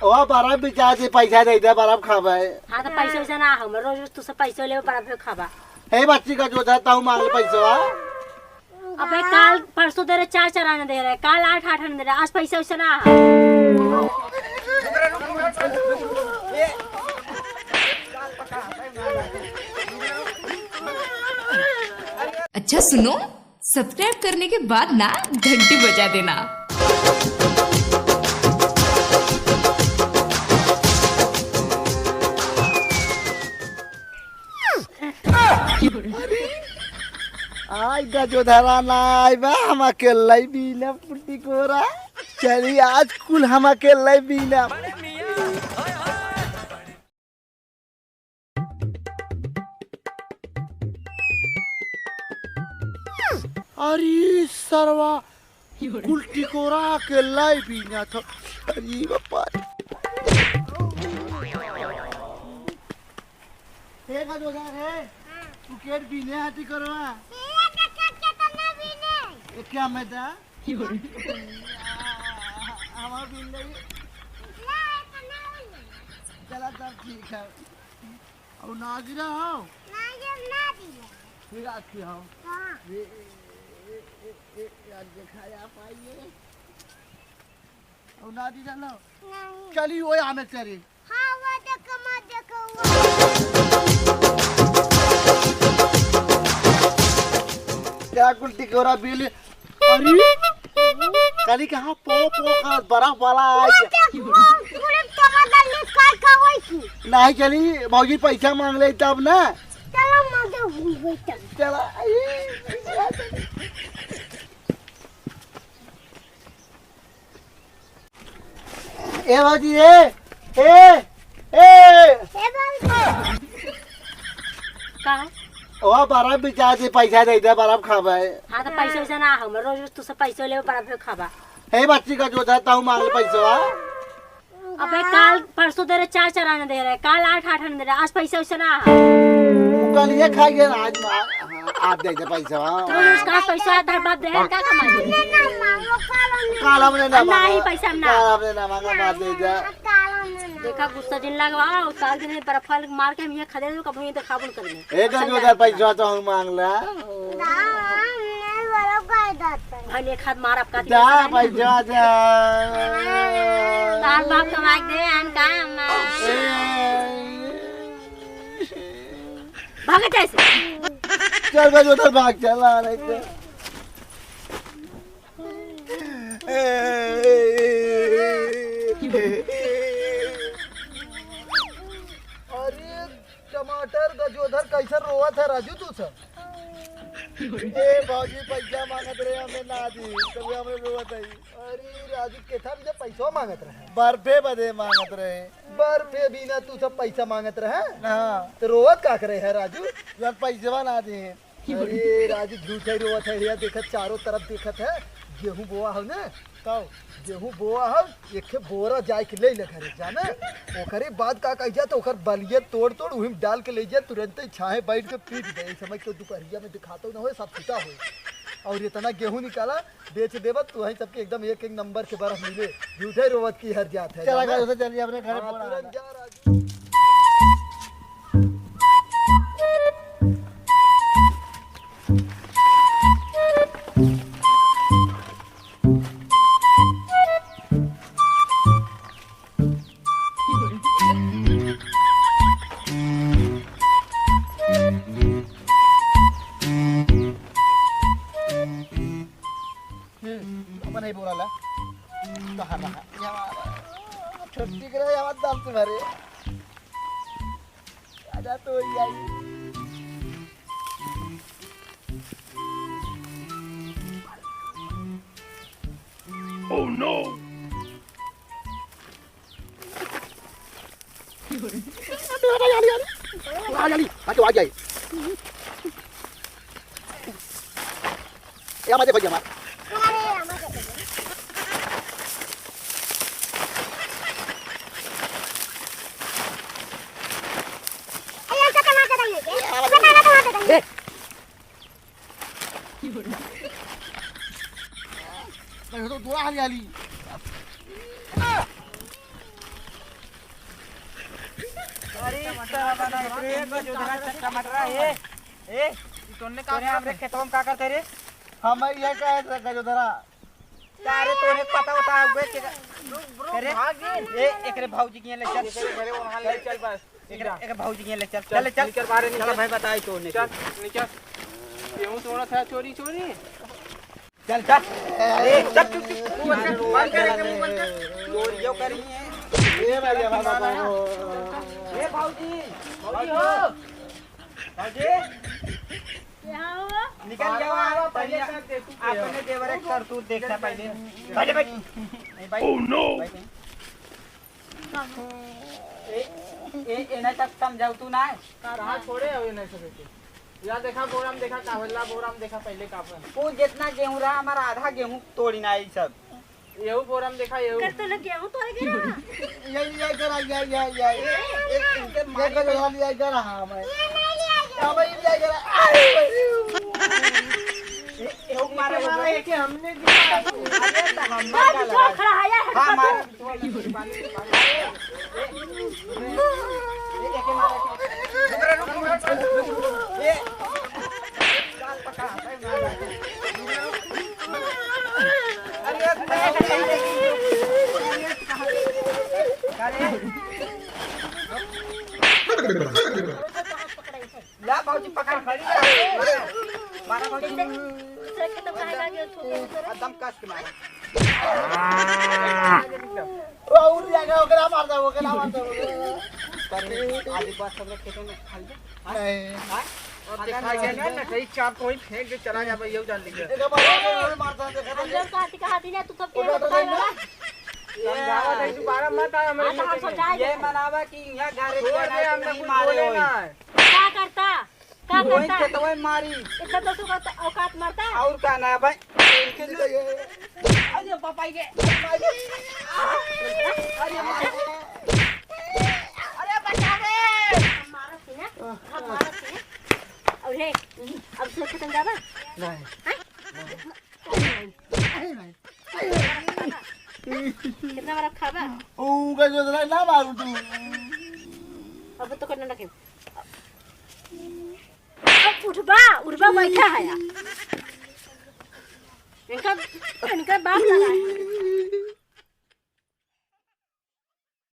ओ बराब बिचार से पैसा दे दे बराब खाबा है। हाँ तो पैसा वैसा ना हम रोज रोज तुझसे पैसे ले बराब फिर खाबा। हे बच्ची का जो था मांग ले पैसा। अबे काल परसों दे रहे 4 आने दे रहे, काल 8 आने दे रहे, आज पैसा वैसा ना। अच्छा सुनो, सब्सक्राइब करने के बाद ना घंटी बजा देना। आई जो धरा ना आई बा हम अकेला ही बीना पुट्टी कोरा। चली आज कुल हम अकेला ही बीना। अरे सरवा उल्टी कोरा अकेला ही बीना था। अरे बापा हे का जो है तू केट बीने हाथी करवा क्या मैं था हमारा बिल नहीं चला तब ठीक है। अब नाजिरा हो फिर आती हो यार दिखाया पाइए अब नाजिरा लो चली वो हमें चली क्या कुल्टी कोरा बिल। अरे कली कहाँ पो का बर्फ वाला नहीं चली मौजी पैसा मांग ले तब ना चला ए मौजी का ओ बराब बिचार से पैसा दे दे बराब खाबा है। हाँ तो पैसा वैसा ना हम रोज रोज तुझसे पैसे ले बराब फिर खाबा। हे बच्ची का जो था मांग ले पैसा। अबे काल परसों दे रहे 4 आने दे रहे, काल 8 आने दे रहे, आज पैसा वैसा ना। कल ये खाइए ना आज आप दे दे पैसा। तो उसका पैसा आधा बाप दे क्या कमाई काल हमने ना नहीं पैसा ना काल हमने ना मांगा बात दे दे। देखा गुस्सा दिन लगवा काल दिन बर्फ मार के हम ये खदे कब ये दिखाबुन करने एक हजार पैसा तो हम मांग ला भाई एक हाथ मार आपका जा पैसा जा तार बाप कमाई दे अन का भाग कैसे चल बस उधर भाग चला नहीं अरे टमाटर गजोधर कैसे रोवत है राजू तू सब ए भौजी पैसा मांगत रहे हमें ना दी तभी हमें रोवत है। अरे राजू केथा भी पैसा मांगत रहे बर्फे बदे मांगत रहे बर्फे बिना तू सब पैसा मांगत रहे हां तो रोवत का करे है राजू जब पैसा ना दे। अरे राजू झूठे रोवत है यार देखत चारों तरफ देखत है गेहूं बोआ हो ना तो गेहूं बोआ हो एक बोरा जाए के ले ले घरे जाना ओकरे बाद का कह जा तो ओकर बलिए तोड़ तोड़ उहिम डाल के ले जा तुरंत ही छाए बैठ के पीट दे समझ के दोपहरिया में दिखाता ना हो सब छूटा हो और इतना गेहूं निकाला बेच देवत तो वही सबके एकदम एक नंबर के बर्फ मिले झूठे रोवत की हर जात है। चला गया चलिए अपने घर तुरंत जा राजू। नहीं बोला कहा छुट्टी करे याद दाम तुम्हारे आजा तो आई ओह नो आ जाए या मत भैया मत तो दूरा हरियाली अरे बना रे गजोधरा टमाटर है ए तोने का हमरे खेतों में का करते रे हम ये कहे गजोधरा अरे तोने पता होता है के करे ए एकरे भौजी के ले चल घरे वहां ले चल बस एक भौजी के ले चल चल चल निकल बाहर निकल भाई बताई तोने चल निकल क्यों थोड़ा था चोरी चोरी चल चल अरे चल तू बंद कर मुंह बंद कर चोरी जो करी है ये भाई बाबा ए भौजी भौजी हो भौजी क्या हुआ? निकल जाओ पहले आपने देवर एक करतूत देखना पहले बैठ बैठ नहीं भाई ओह नो ए ना तक समझाऊ तू ना कहां छोड़े हो नहीं सकते या देखा बोराम देखा कावला बोराम देखा पहले काफन वो जितना गेहूं रहा हमारा आधा गेहूं तोड़ी ना ये सब येहू बोराम देखा येहू कर तो लग गेहूं तोड़ गिरा ये करा ये इनके मार गजोधरा ये करा हम अब ये करा एहू मारे है कि हमने दिया हम मार छोड़ खड़ा है यार हां मार एक मारे ये काल पका ला भौजी पकड़ खड़ी मारा भौजी से खत्म कहेगा कि तू एकदम कस के मारा और जाएगा ओकरा मार दो आदि बात सब खेतों में खाली नहीं और देखा गया ना कई चार कोई फेंक के चला जा भाई ये जान लिया एक बार मारता देखा अंदर काटी का हाथी ने तू सब के बताएगा समझावा नहीं दोबारा मत आ हमारे हम सोचा ये मनावा कि यहां गारे छोड़ हमने नहीं कुछ मारे बोले होई ना क्या करता क्या वही करता खेतों में मारी इतना तो तू औकात मारता और का ना भाई अरे पापा के अरे बचा दे हमारा सीना हमारा सीना और हे अब से खत्म जाबा कितना बड़ा खाबा ओ गजोधरा ना मारू तू अब तो करना रखे अब उठबा बैठा है इनका बाप लगा है